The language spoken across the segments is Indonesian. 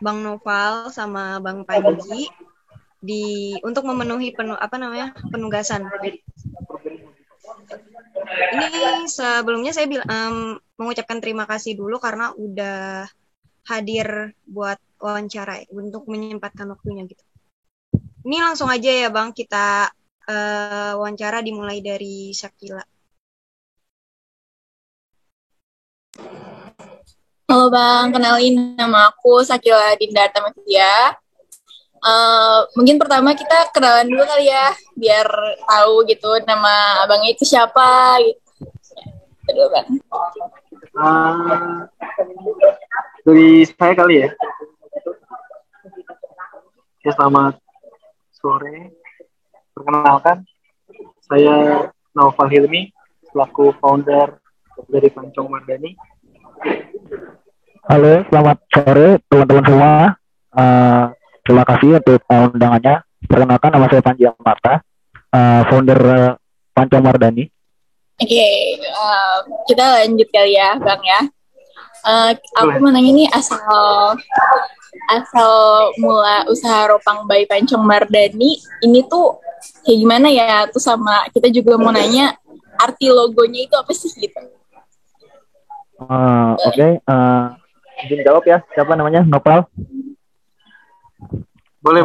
Bang Noval sama Bang Panji untuk memenuhi penugasan. Ini sebelumnya saya mengucapkan terima kasih dulu karena udah hadir buat wawancara untuk menyempatkan waktunya gitu. Ini langsung aja ya Bang, kita wawancara dimulai dari Shakila. Halo Bang, kenalin nama aku Sakila Dinda Tamatia. Mungkin pertama kita kenalan dulu kali ya, biar tahu gitu nama abangnya itu siapa gitu. Dulu Bang. Dari saya kali ya. Ya, selamat sore. Perkenalkan, saya Naufal Hilmi, selaku founder dari Pancong Mardani. Halo, selamat sore teman-teman semua. Terima kasih untuk undangannya. Perkenalkan, nama saya Panji Marta, founder Pancong Mardani. Oke, kita lanjut kali ya Bang ya. Aku mau nanya nih asal mula usaha Ropang by Pancong Mardani ini tuh kayak gimana ya? Terus sama kita juga mau nanya arti logonya itu apa sih gitu? Oke. Izin jawab ya, siapa namanya? Nopal. Boleh.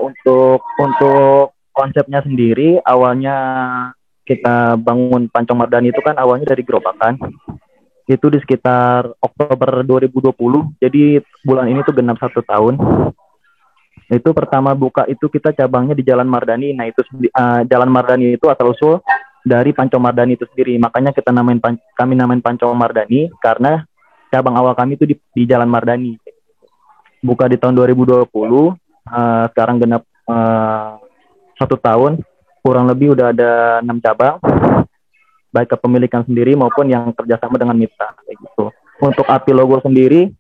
Untuk konsepnya sendiri, awalnya kita bangun Pancong Mardani itu kan awalnya dari gerobakan. Itu di sekitar Oktober 2020, jadi bulan ini tuh genap 1 tahun. Itu pertama buka itu kita cabangnya di Jalan Mardani. Nah itu Jalan Mardani itu asal usul dari Pancong Mardani itu sendiri. Makanya kami namain Pancong Mardani karena cabang awal kami itu di Jalan Mardani. Buka di tahun 2020, sekarang genap 1 tahun, kurang lebih udah ada 6 cabang, baik kepemilikan sendiri maupun yang kerjasama dengan mitra kayak gitu. Untuk arti logo sendiri,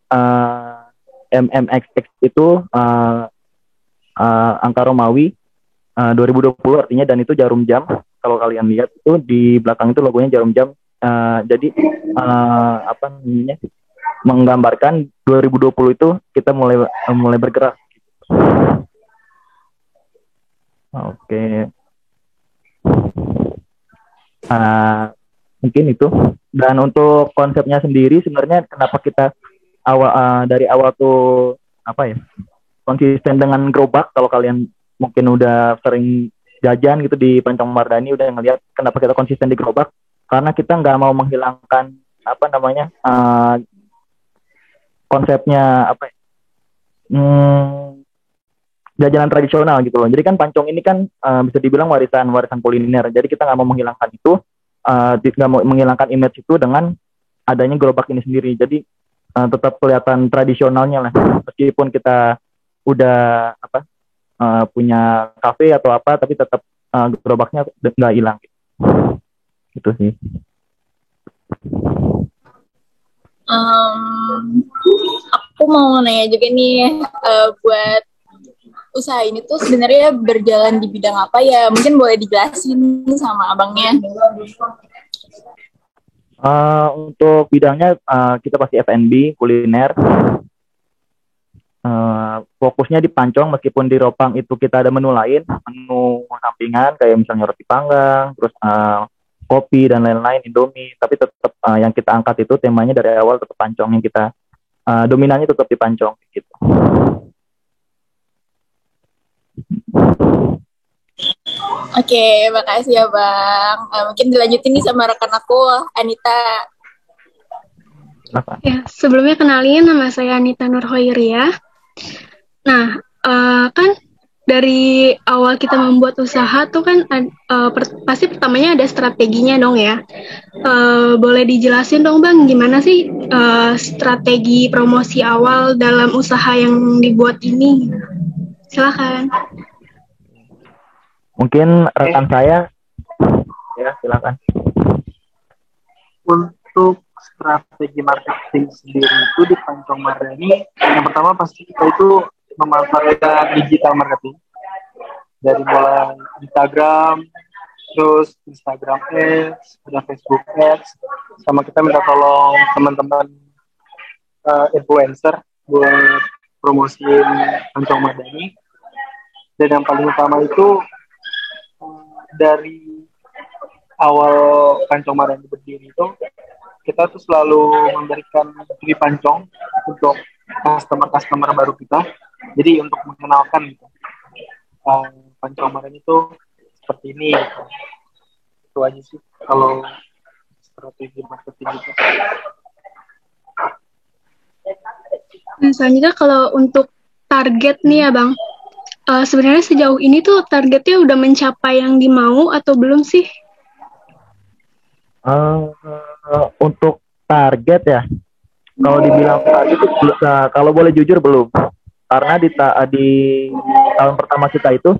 MMXX itu angka Romawi 2020 artinya, dan itu jarum jam. Kalau kalian lihat itu di belakang itu logonya jarum jam. Jadi menggambarkan 2020 itu kita mulai bergerak. Oke. Mungkin itu. Dan untuk konsepnya sendiri sebenarnya kenapa kita dari awal tuh konsisten dengan gerobak. Kalau kalian mungkin udah sering jajan gitu di Pancong Mardani, udah ngeliat kenapa kita konsisten di gerobak, karena kita nggak mau menghilangkan konsepnya jajanan tradisional gitu loh. Jadi kan pancong ini kan bisa dibilang warisan kuliner. Jadi kita nggak mau menghilangkan itu, nggak mau menghilangkan image itu dengan adanya gerobak ini sendiri. Jadi tetap kelihatan tradisionalnya lah. Meskipun kita udah punya kafe atau apa, tapi tetap gerobaknya nggak hilang. Gitu sih. Aku mau nanya juga nih, buat usaha ini tuh sebenarnya berjalan di bidang apa ya? Mungkin boleh dijelasin sama abangnya. Untuk bidangnya kita pasti F&B, kuliner. Fokusnya di pancong, meskipun di Ropang itu kita ada menu lain, menu sampingan kayak misalnya roti panggang, terus kopi dan lain-lain, Indomie, tapi tetap yang kita angkat itu temanya dari awal tetap pancong, yang kita dominannya tetap di pancong gitu. Oke, makasih ya Bang. Mungkin dilanjutin nih sama rekan aku, Anita. Ya, sebelumnya kenalin, nama saya Anita Nurhoiriah. Nah, kan dari awal kita membuat usaha tuh kan pasti pertamanya ada strateginya dong ya. Boleh dijelasin dong Bang, gimana sih strategi promosi awal dalam usaha yang dibuat ini? Silakan. Mungkin rekan saya, ya silakan. Untuk strategi marketing sendiri itu di Pancong Mardani, yang pertama pasti kita itu memanfaatkan digital marketing dari mulai Instagram, terus Instagram Ads, ada Facebook Ads, sama kita minta tolong teman-teman influencer buat promosiin Pancong Madani. Dan yang paling utama itu dari awal Pancong Madani berdiri itu kita tuh selalu memberikan free pancong untuk customer baru kita. Jadi untuk mengenalkan gitu, Pancong Madani itu seperti ini gitu. Itu aja sih kalau strategi marketing itu. Nah, selanjutnya kalau untuk target nih ya Bang, sebenarnya sejauh ini tuh targetnya udah mencapai yang dimau atau belum sih? Untuk target ya, kalau dibilang target itu kalau boleh jujur belum, karena di tahun pertama kita itu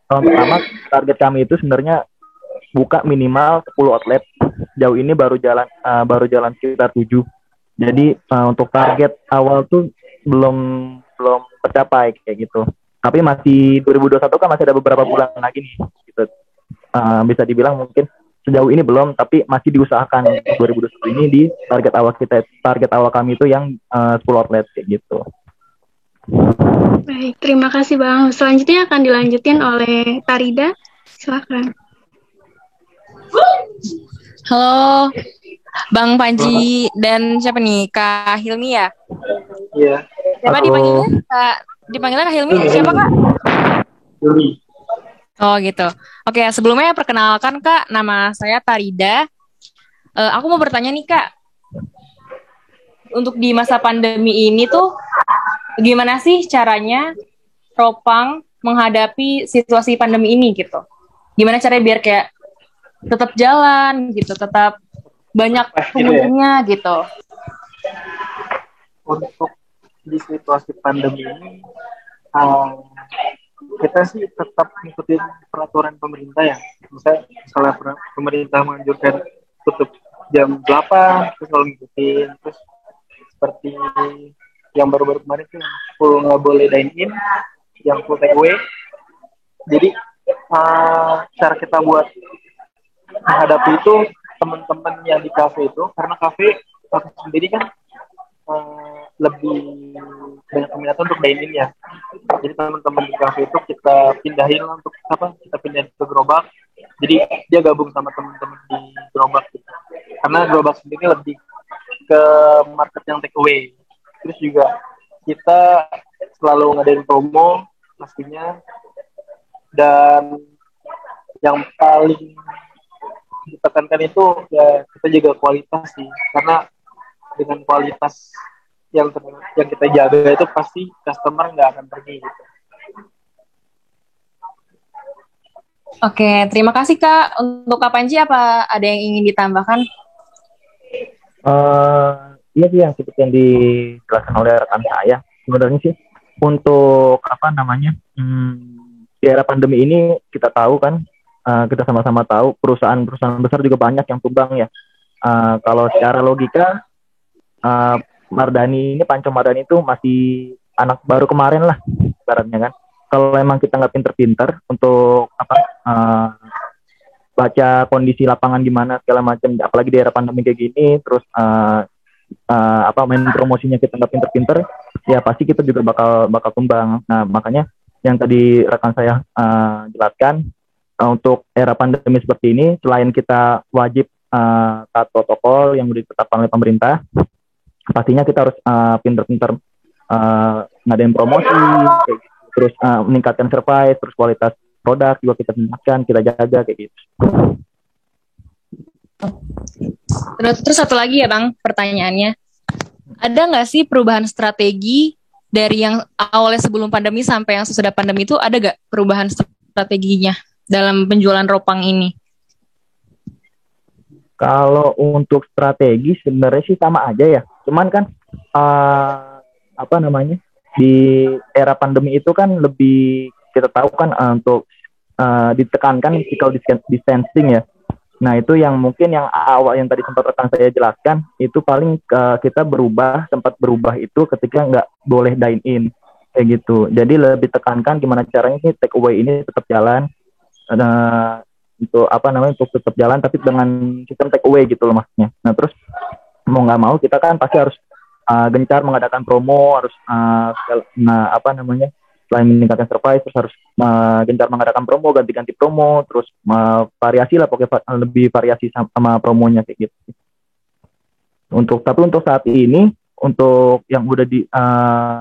tahun pertama target kami itu sebenarnya buka minimal 10 outlet. Jauh ini baru jalan sekitar 7. Jadi untuk target awal tuh belum tercapai kayak gitu. Tapi masih 2021 kan masih ada beberapa bulan lagi nih gitu. Bisa dibilang mungkin sejauh ini belum, tapi masih diusahakan 2021 ini di target awal kami itu yang 10 outlet kayak gitu. Baik, terima kasih Bang. Selanjutnya akan dilanjutin oleh Tarida. Silakan. Halo, Bang Panji dan siapa nih? Kak Hilmi ya? Iya. Siapa dipanggilnya? Dipanggilnya Kak Hilmi? Siapa Kak? Hilmi. Oh gitu. Oke, sebelumnya perkenalkan Kak, nama saya Tarida. Aku mau bertanya nih Kak, untuk di masa pandemi ini tuh gimana sih caranya Ropang menghadapi situasi pandemi ini gitu? Gimana caranya biar kayak tetap jalan gitu, tetap banyak pengunjungnya gitu? Untuk di situasi pandemi ini, kita sih tetap ngikutin peraturan pemerintah ya. Misalnya pemerintah menganjurkan tutup jam 8, terus kalau ngikutin. Terus seperti yang baru-baru kemarin tuh full nggak boleh dine in, yang full take away. Jadi cara kita buat menghadapi itu, teman-teman yang di kafe itu, karena kafe sendiri kan lebih banyak peminatnya untuk dine-in ya. Jadi teman-teman di kafe itu kita pindahin untuk kita pindahin ke gerobak. Jadi dia gabung sama teman-teman di gerobak gitu. Karena gerobak sendiri lebih ke market yang take away. Terus juga kita selalu ngadain promo pastinya, dan yang paling ditekankan itu ya kita jaga kualitas sih, karena dengan kualitas yang kita jaga itu pasti customer nggak akan pergi gitu. Oke, terima kasih Kak. Untuk Kak Panji, apa ada yang ingin ditambahkan? Iya sih, yang seperti yang dijelaskan oleh rekan saya. Sebenarnya sih untuk di era pandemi ini kita tahu kan, kita sama-sama tahu perusahaan besar juga banyak yang tumbang ya. Kalau secara logika, Pancong Mardani itu masih anak baru kemarin lah ibaratnya kan. Kalau emang kita nggak pinter-pinter untuk baca kondisi lapangan gimana segala macam, apalagi di era pandemi kayak gini, terus main promosinya kita nggak pinter-pinter, ya pasti kita juga bakal tumbang. Nah makanya yang tadi rekan saya jelaskan, untuk era pandemi seperti ini, selain kita wajib taat protokol yang ditetapkan oleh pemerintah, pastinya kita harus pinter-pinter ngadain promosi, terus meningkatkan service, terus kualitas produk juga kita tingkatkan, kita jaga kayak gitu. Terus satu lagi ya Bang, pertanyaannya, ada nggak sih perubahan strategi dari yang awalnya sebelum pandemi sampai yang sesudah pandemi itu, ada nggak perubahan strateginya dalam penjualan Ropang ini? Kalau untuk strategi sebenarnya sih sama aja ya, cuman kan di era pandemi itu kan lebih kita tahu kan untuk ditekankan physical distancing ya. Nah itu yang mungkin yang awal yang tadi sempat rekan saya jelaskan, itu paling kita sempat berubah itu ketika nggak boleh dine in kayak gitu. Jadi lebih tekankan gimana caranya sih take away ini tetap jalan, untuk tetap jalan tapi dengan sistem take away gitu loh maksudnya. Nah terus mau nggak mau kita kan pasti harus gencar mengadakan promo, harus selain meningkatkan surprise, terus harus gencar mengadakan promo, ganti-ganti promo, terus variasi lah, pokoknya lebih variasi sama promonya kayak gitu. Tapi untuk saat ini, untuk yang udah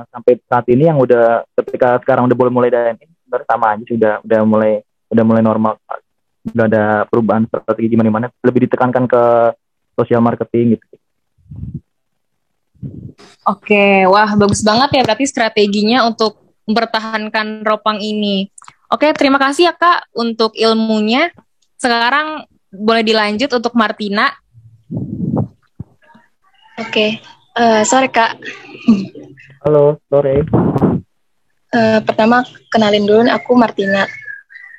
sampai saat ini, yang udah ketika sekarang udah mulai dine-in, sebenarnya sama aja sih, udah mulai normal, udah ada perubahan strategi gimana, lebih ditekankan ke social marketing gitu. Oke, wah bagus banget ya berarti strateginya untuk mempertahankan Ropang ini. Oke, terima kasih ya Kak untuk ilmunya. Sekarang boleh dilanjut untuk Martina. Oke, sore Kak. Halo, sore. Pertama kenalin dulu, aku Martina.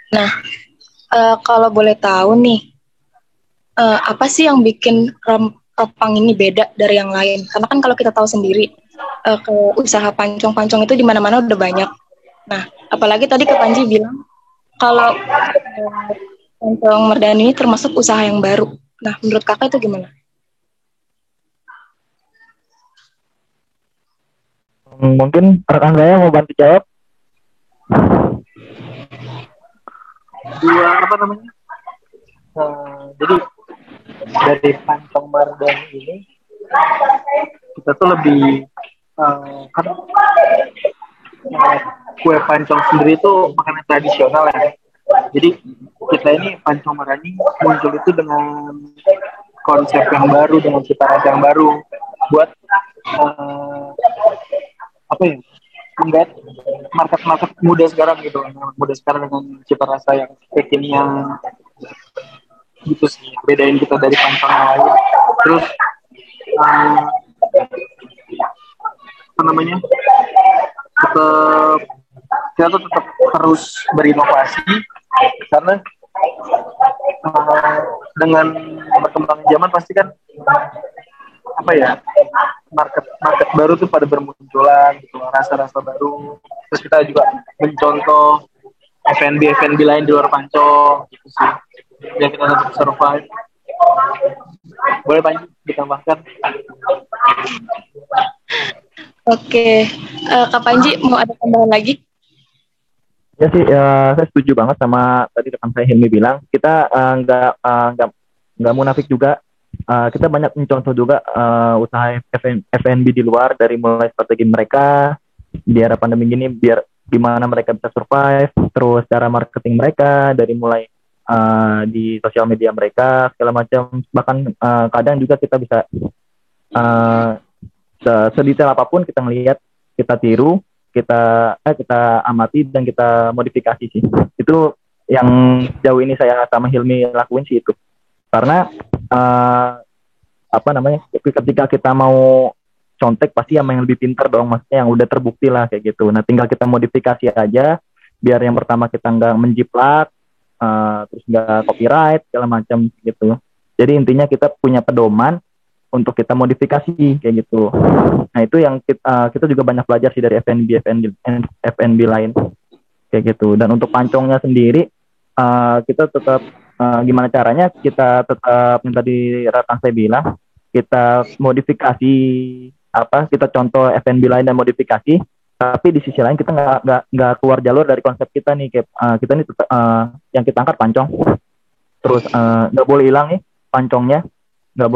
Nah, kalau boleh tahu nih, apa sih yang bikin Ropang ini beda dari yang lain? Karena kan kalau kita tahu sendiri, kalau usaha pancong-pancong itu di mana-mana udah banyak. Nah, apalagi tadi Kak Panji bilang kalau pancong Merdani ini termasuk usaha yang baru. Nah, menurut Kakak itu gimana? Mungkin rekan saya mau bantu jawab. Jadi dari pancong Mardani ini kita tuh lebih kan kue pancong sendiri itu makanan tradisional ya. Jadi kita ini pancong Mardani muncul itu dengan konsep yang baru, dengan cita rasa yang baru buat menggait market muda sekarang gitu, muda sekarang dengan cita rasa yang kekinian gitu sih, bedain kita dari pancong yang lain. Terus apa namanya, kita tuh tetap terus berinovasi karena dengan berkembangnya zaman pasti kan market baru tuh pada bermunculan gitu, rasa-rasa baru. Terus kita juga mencontoh F&B lain di luar pancong gitu sih, biar kita tetap survive. Boleh Panji ditambahkan? Oke, Kak Panji mau ada tambahan lagi? Ya sih, saya setuju banget sama tadi rekan saya Hilmi bilang. Kita nggak munafik juga. Kita banyak mencontoh juga usaha F&B di luar, dari mulai strategi mereka di era pandemi gini, biar gimana mereka bisa survive, terus cara marketing mereka dari mulai di sosial media mereka segala macam. Bahkan kadang juga kita bisa sedetail apapun kita ngelihat, kita tiru, kita amati dan kita modifikasi sih. Itu yang jauh ini saya sama Hilmi lakuin sih itu. Karena ketika kita mau contek pasti yang lebih pintar dong, maksudnya yang udah terbukti lah kayak gitu. Nah, tinggal kita modifikasi aja biar yang pertama kita nggak menjiplak, terus nggak copyright segala macam gitu. Jadi intinya kita punya pedoman untuk kita modifikasi kayak gitu. Nah, itu yang kita juga banyak belajar sih dari F&B lain kayak gitu. Dan untuk pancongnya sendiri, kita tetap gimana caranya kita tetap yang tadi rekan saya bilang, kita modifikasi kita contoh F&B lain dan modifikasi, tapi di sisi lain kita nggak keluar jalur dari konsep kita nih, kayak kita nih tetap yang kita angkat pancong, terus nggak boleh hilang nih pancongnya, nggak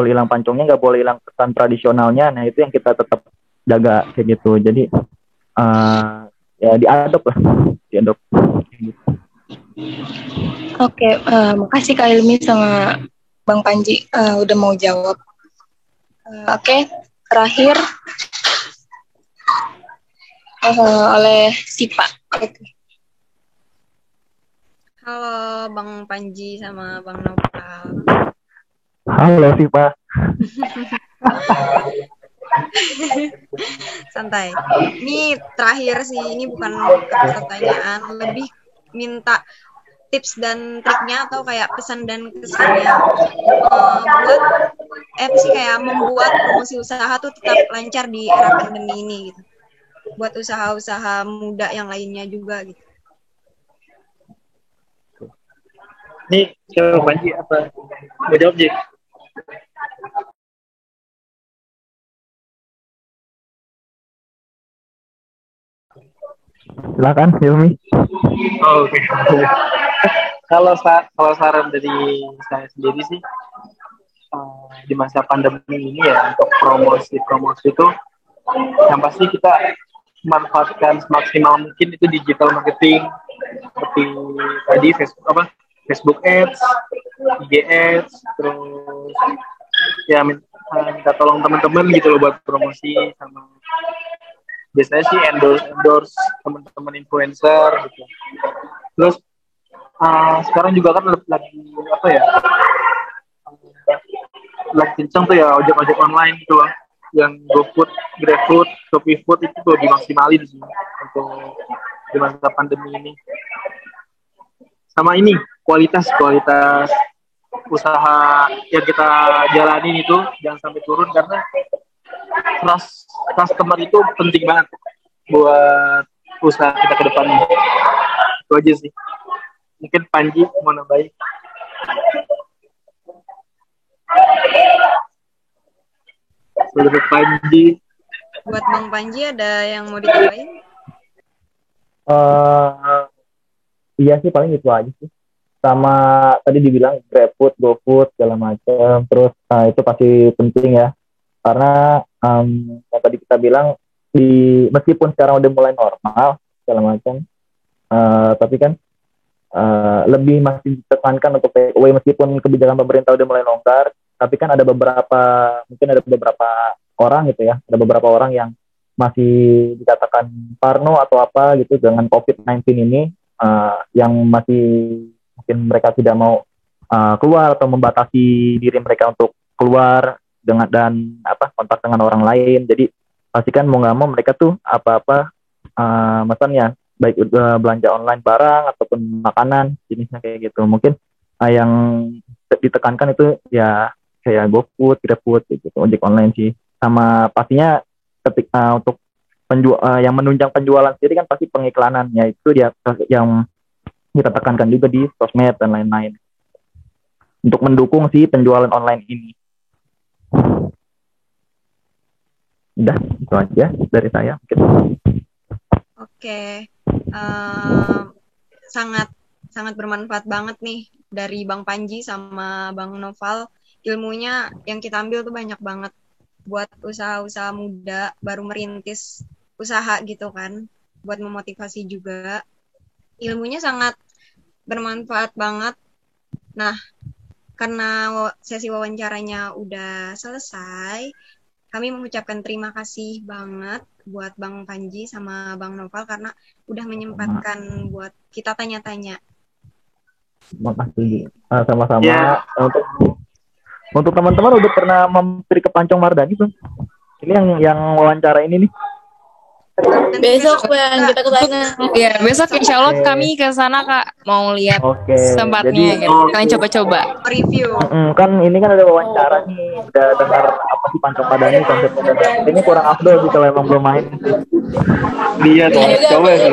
boleh hilang pesan tradisionalnya. Nah, itu yang kita tetap jaga kayak gitu. Jadi ya diadop. Oke, makasih Kak Ilmi sama Bang Panji udah mau jawab. Oke, terakhir oleh Sipa. Halo Bang Panji sama Bang Nopal. Halo Sipa. Santai. Ini terakhir sih, ini bukan pertanyaan, lebih minta tips dan triknya atau kayak pesan dan kesannya buat kayak membuat promosi usaha tuh tetap lancar di era pandemi ini gitu. Buat usaha-usaha muda yang lainnya juga gitu. Ini siapa Panji apa? Mau jawab, Ji? Silakan Hilmi. Oh, oke. Kalau saran dari saya sendiri sih, di masa pandemi ini ya, untuk promosi itu yang pasti kita manfaatkan semaksimal mungkin itu digital marketing, seperti tadi Facebook Ads, IG Ads, terus ya minta tolong teman-teman gitu loh buat promosi, sama biasanya sih endorse teman-teman influencer gitu. Terus sekarang juga kan lagi apa ya, lagi kencang tuh ya ojek online gitu loh, yang GoFood, GrabFood, ShopeeFood itu tuh dimaksimalin sih untuk di masa pandemi ini. Sama ini kualitas usaha yang kita jalanin itu jangan sampai turun, karena trust customer itu penting banget buat usaha kita ke depannya. Itu aja sih. Mungkin Panji mau nambahin. Saudara Panji. Buat Bang Panji ada yang mau ditambahin? Iya sih, paling itu aja sih. Sama tadi dibilang GrabFood, GoFood segala macam. Terus itu pasti penting ya. Karena yang tadi kita bilang, meskipun sekarang udah mulai normal segala macam, tapi kan lebih masih ditekankan untuk take away, meskipun kebijakan pemerintah udah mulai longgar. Tapi kan ada beberapa orang gitu ya, ada beberapa orang yang masih dikatakan parno atau apa gitu dengan COVID-19 ini, yang masih mungkin mereka tidak mau keluar atau membatasi diri mereka untuk keluar dan kontak dengan orang lain. Jadi pastikan mau nggak mau mereka tuh misalnya baik belanja online barang ataupun makanan jenisnya kayak gitu. Mungkin yang ditekankan itu ya kayak GoFood, GrabFood gitu, ojek online sih. Sama pastinya untuk yang menunjang penjualan sendiri kan pasti pengiklanan, yaitu dia yang kita tekankan juga di sosmed dan lain-lain untuk mendukung si penjualan online ini. Udah, itu aja dari saya. Oke. Sangat bermanfaat banget nih dari Bang Panji sama Bang Noval. Ilmunya yang kita ambil tuh banyak banget buat usaha-usaha muda baru merintis usaha gitu kan, buat memotivasi juga. Ilmunya sangat bermanfaat banget. Nah, karena sesi wawancaranya udah selesai, kami mengucapkan terima kasih banget buat Bang Panji sama Bang Noval karena udah menyempatkan buat kita tanya-tanya. Makasih. Sama-sama. Yeah. Untuk teman-teman udah pernah mampir ke Pancong Mardani belum? Ini yang wawancara ini nih. Besok Bang, kita ke sana. Ya, besok insya Allah kami ke sana Kak, mau lihat tempatnya. Jadi, kalian coba-coba review. Kan ini kan ada wawancara nih, udah dengar apa sih Pancong Mardani konsepnya. Ini kurang afdol sih kalau emang belum main. Iya dong, coba ya.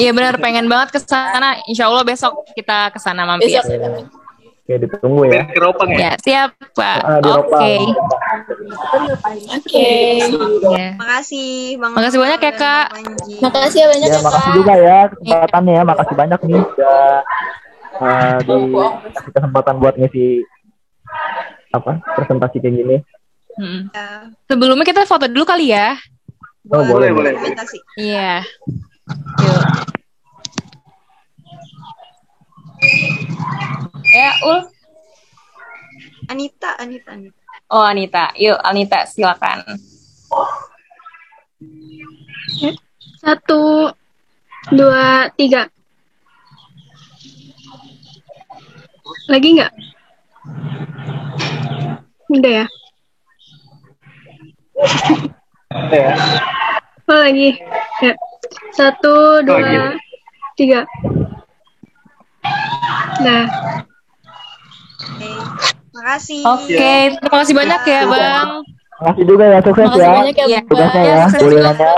Iya benar, pengen banget ke sana. Insya Allah besok kita ke sana mampir. Besok. Oke, ditunggu ya. Ya, siap, Pak. Oke. Makasih, Bang. Makasih banyak ya, Kak. Makasih banyak ya, Kak. Makasih juga ya kesempatannya ya. Makasih banyak nih udah dikasih kesempatan buat ngisi presentasi kayak gini. Sebelumnya kita foto dulu kali ya. Boleh. Iya. Yuk. Ul. Anita. Oh, Anita. Yuk, Anita, silakan. 1, 2, 3. Lagi nggak? Udah ya? Oh, lagi. Ya. 1, 2, 3. Nah. Makasih. Oke, terima kasih banyak ya, Bang. Makasih juga ya, sukses ya. Makasih banyak ya, Tugasnya ya, kuliahnya.